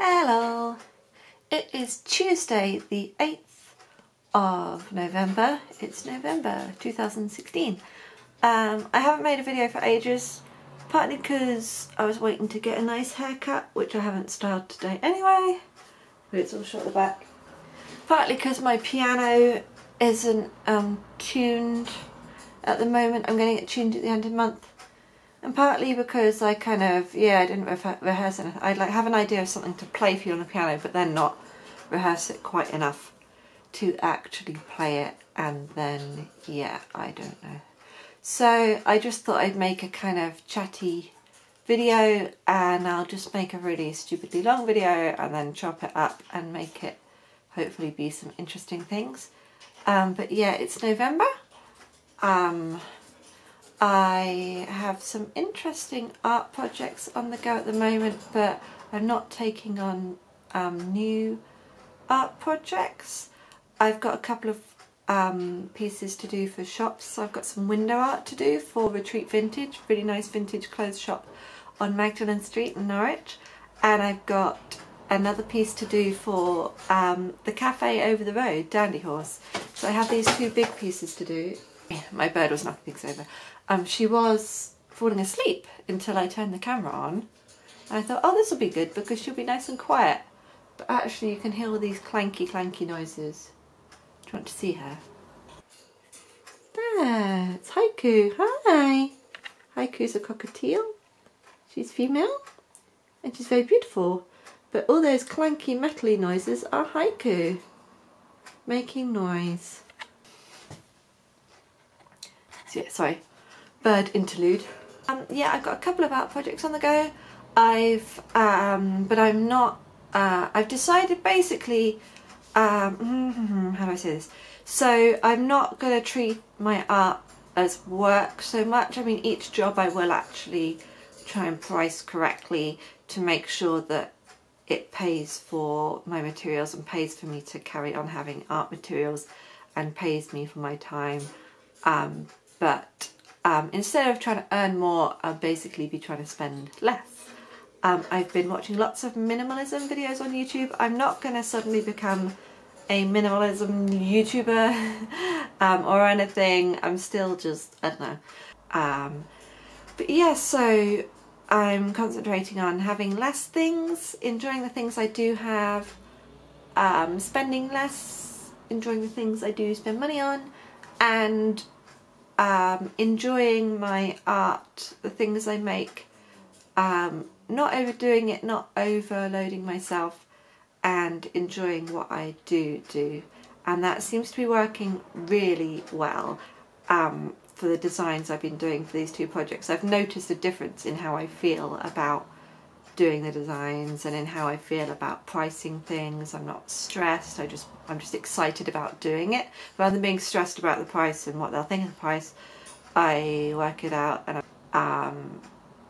Hello! It is Tuesday the 8th of November. It's November 2016. I haven't made a video for ages, partly because I was waiting to get a nice haircut, which I haven't styled today anyway, but it's all shot at the back. Partly because my piano isn't tuned at the moment. I'm getting it tuned at the end of the month. And partly because I didn't rehearse anything. I'd have an idea of something to play for you on the piano, but then not rehearse it quite enough to actually play it, and then, I don't know. So I just thought I'd make a kind of chatty video, and I'll just make a really stupidly long video and then chop it up and make it hopefully be some interesting things. But yeah, it's November. I have some interesting art projects on the go at the moment, but I'm not taking on new art projects. I've got a couple of pieces to do for shops. So I've got some window art to do for Retreat Vintage, really nice vintage clothes shop on Magdalen Street in Norwich. And I've got another piece to do for the cafe over the road, Dandy Horse. So I have these two big pieces to do. My bird was knocking things over. She was falling asleep until I turned the camera on. And I thought, oh, this will be good because she'll be nice and quiet. But actually you can hear all these clanky noises. Do you want to see her? There, it's Haiku. Hi! Haiku's a cockatiel. She's female and she's very beautiful. But all those clanky metally noises are Haiku making noise. So yeah, sorry. Bird interlude. Yeah, I've got a couple of art projects on the go. But I'm not, I've decided basically, how do I say this? So I'm not going to treat my art as work so much. I mean, each job I will actually try and price correctly to make sure that it pays for my materials and pays for me to carry on having art materials and pays me for my time. Instead of trying to earn more, I'll basically be trying to spend less. I've been watching lots of minimalism videos on YouTube. I'm not going to suddenly become a minimalism YouTuber or anything. I'm still just, I don't know. But yeah, so I'm concentrating on having less things, enjoying the things I do have, spending less, enjoying the things I do spend money on, and enjoying my art, the things I make, not overdoing it, not overloading myself, and enjoying what I do. And that seems to be working really well for the designs I've been doing for these two projects. I've noticed a difference in how I feel about doing the designs and in how I feel about pricing things. I'm not stressed, I'm just excited about doing it. Rather than being stressed about the price and what they'll think of the price, I work it out, and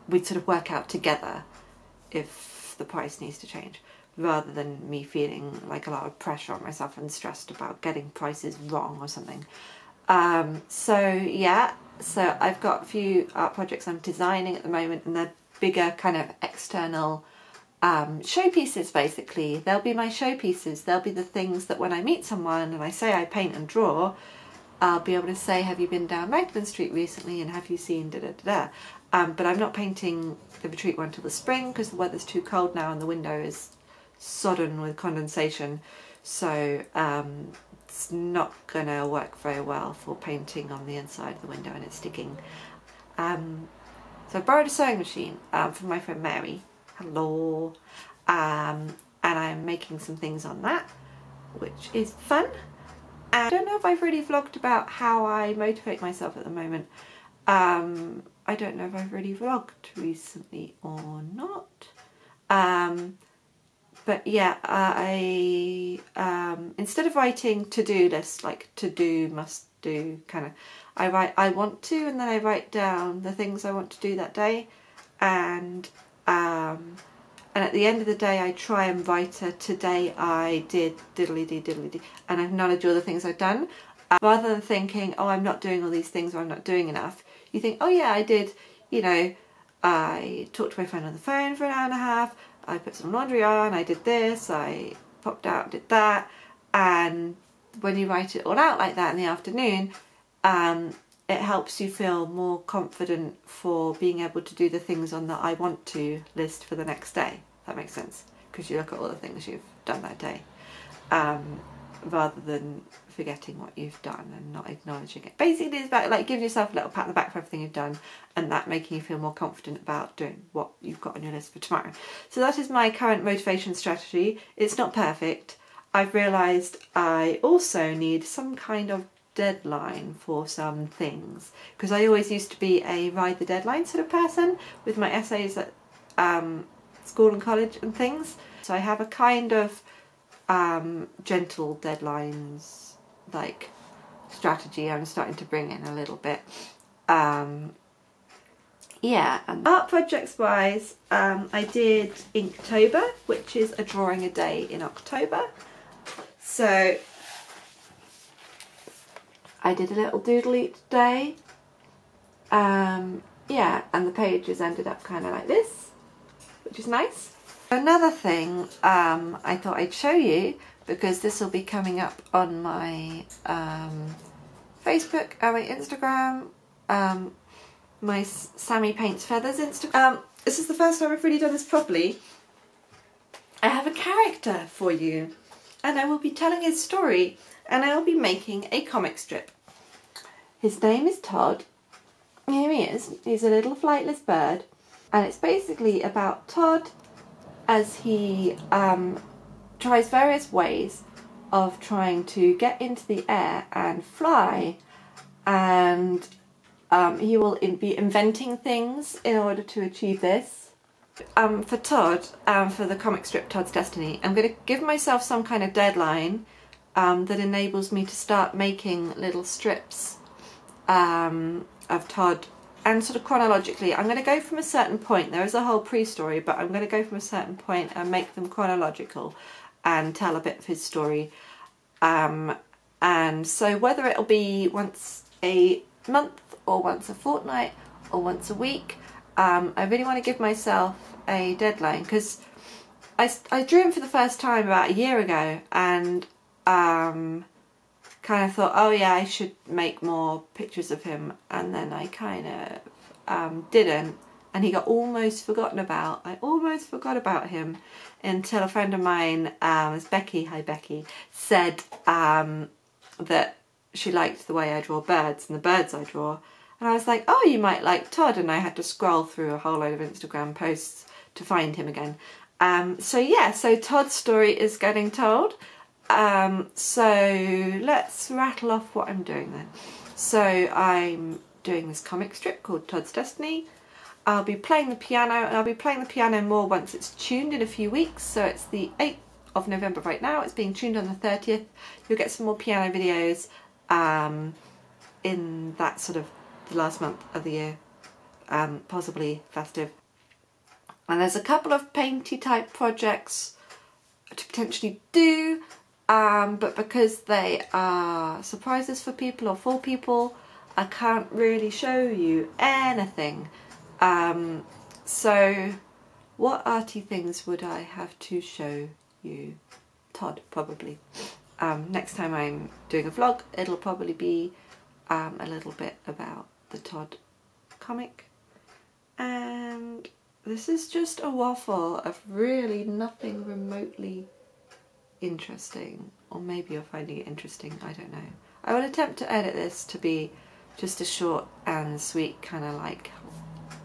we'd sort of work out together if the price needs to change, rather than me feeling like a lot of pressure on myself and stressed about getting prices wrong or something. So yeah, so I've got a few art projects I'm designing at the moment, and they're bigger kind of external showpieces basically. They'll be my showpieces. They'll be the things that when I meet someone and I say I paint and draw, I'll be able to say, have you been down Magdalen Street recently and have you seen da-da-da-da. But I'm not painting the retreat one till the spring because the weather's too cold now and the window is sodden with condensation. So it's not going to work very well for painting on the inside of the window and it's sticking. So I borrowed a sewing machine from my friend Mary. Hello. And I'm making some things on that, which is fun. And I don't know if I've really vlogged about how I motivate myself at the moment. I don't know if I've really vlogged recently or not. But yeah, I instead of writing to-do lists, like to do, must do, kind of, I write I want to, and then I write down the things I want to do that day, and at the end of the day I try and write a today I did diddly-dee, and acknowledge all the things I've done, rather than thinking, oh, I'm not doing all these things or I'm not doing enough. You think, oh yeah, I did, you know, I talked to my friend on the phone for an hour and a half, I put some laundry on, I did this, I popped out, did that, and when you write it all out like that in the afternoon, it helps you feel more confident for being able to do the things on the I want to list for the next day. If that makes sense, because you look at all the things you've done that day, rather than forgetting what you've done and not acknowledging it. Basically, it's about like giving yourself a little pat on the back for everything you've done, and that making you feel more confident about doing what you've got on your list for tomorrow. So that is my current motivation strategy. It's not perfect. I've realised I also need some kind of deadline for some things, because I always used to be a ride the deadline sort of person with my essays at school and college and things. So I have a kind of gentle deadlines like strategy I'm starting to bring in a little bit. Yeah, and art projects wise, I did Inktober, which is a drawing a day in October. So I did a little doodly today. Yeah, and the pages ended up kind of like this, which is nice. Another thing I thought I'd show you, because this will be coming up on my Facebook and my Instagram, my Sammy Paints Feathers Instagram. This is the first time I've really done this properly. I have a character for you, and I will be telling his story, and I will be making a comic strip. His name is Todd. Here he is. He's a little flightless bird, and it's basically about Todd as he tries various ways of trying to get into the air and fly, and he will be inventing things in order to achieve this. For Todd, for the comic strip Todd's Destiny, I'm going to give myself some kind of deadline that enables me to start making little strips of Todd, and sort of chronologically. I'm going to go from a certain point. There is a whole pre-story, but I'm going to go from a certain point and make them chronological and tell a bit of his story. And so whether it'll be once a month or once a fortnight or once a week, I really want to give myself a deadline, because I drew him for the first time about a year ago, and kind of thought, oh yeah, I should make more pictures of him, and then I kind of didn't, and he got almost forgotten about. I almost forgot about him until a friend of mine, Becky, hi Becky, said that she liked the way I draw birds and the birds I draw, and I was like, oh, you might like Todd, and I had to scroll through a whole load of Instagram posts to find him again. So yeah, so Todd's story is getting told. So let's rattle off what I'm doing then. So I'm doing this comic strip called Todd's Destiny. I'll be playing the piano, and I'll be playing the piano more once it's tuned in a few weeks. So it's the 8th of November right now. It's being tuned on the 30th. You'll get some more piano videos in that sort of the last month of the year, possibly festive. And there's a couple of painty type projects to potentially do, but because they are surprises for people or for people, I can't really show you anything. So what arty things would I have to show you? Todd, probably. Next time I'm doing a vlog, it'll probably be a little bit about the Todd comic. And this is just a waffle of really nothing remotely interesting, or maybe you're finding it interesting, I don't know. I will attempt to edit this to be just a short and sweet kind of like,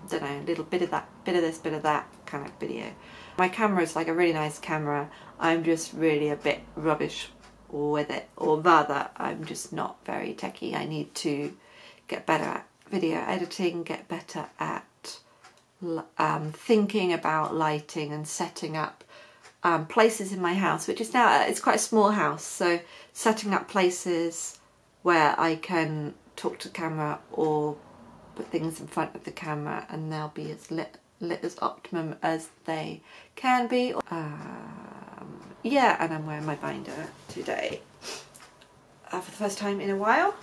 I don't know, a little bit of that, bit of this, bit of that kind of video. My camera is like a really nice camera. I'm just really a bit rubbish with it, or rather I'm just not very techie. I need to get better at video editing, get better at thinking about lighting and setting up places in my house, which is now, it's quite a small house, so setting up places where I can talk to the camera or put things in front of the camera and they'll be as lit as optimum as they can be. Yeah, and I'm wearing my binder today for the first time in a while.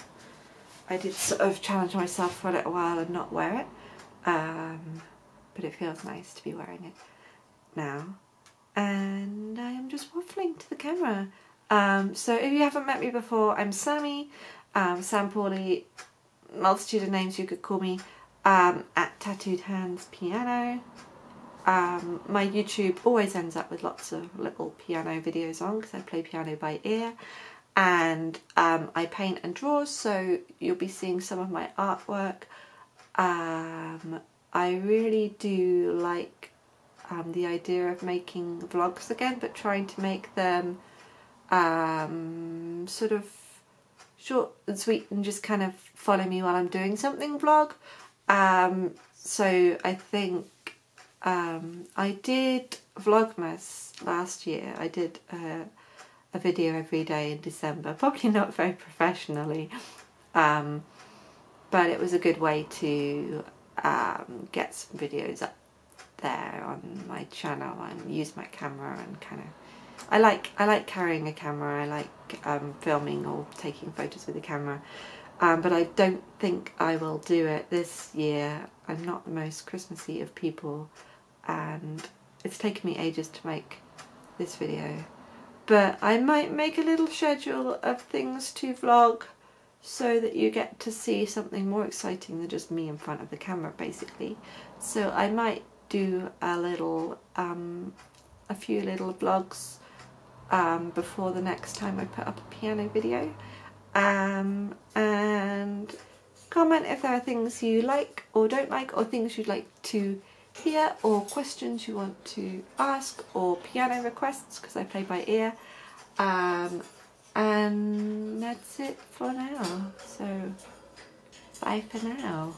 I did sort of challenge myself for a little while and not wear it, but it feels nice to be wearing it now. and I am just waffling to the camera. So if you haven't met me before, I'm Sammy, Sam Pauly, multitude of names you could call me, at Tattooed Hands Piano. My YouTube always ends up with lots of little piano videos on because I play piano by ear, and I paint and draw, so you'll be seeing some of my artwork. I really do like the idea of making vlogs again, but trying to make them sort of short and sweet and just kind of follow me while I'm doing something vlog. So I think I did Vlogmas last year. I did a video every day in December, probably not very professionally, but it was a good way to get some videos up there on my channel and use my camera and kind of, I like carrying a camera. I like filming or taking photos with a camera, but I don't think I will do it this year. I'm not the most Christmassy of people, and it's taken me ages to make this video, but I might make a little schedule of things to vlog so that you get to see something more exciting than just me in front of the camera, basically. So I might do a little a few little vlogs before the next time I put up a piano video, and comment if there are things you like or don't like, or things you'd like to hear, or questions you want to ask, or piano requests, because I play by ear, and that's it for now. So bye for now.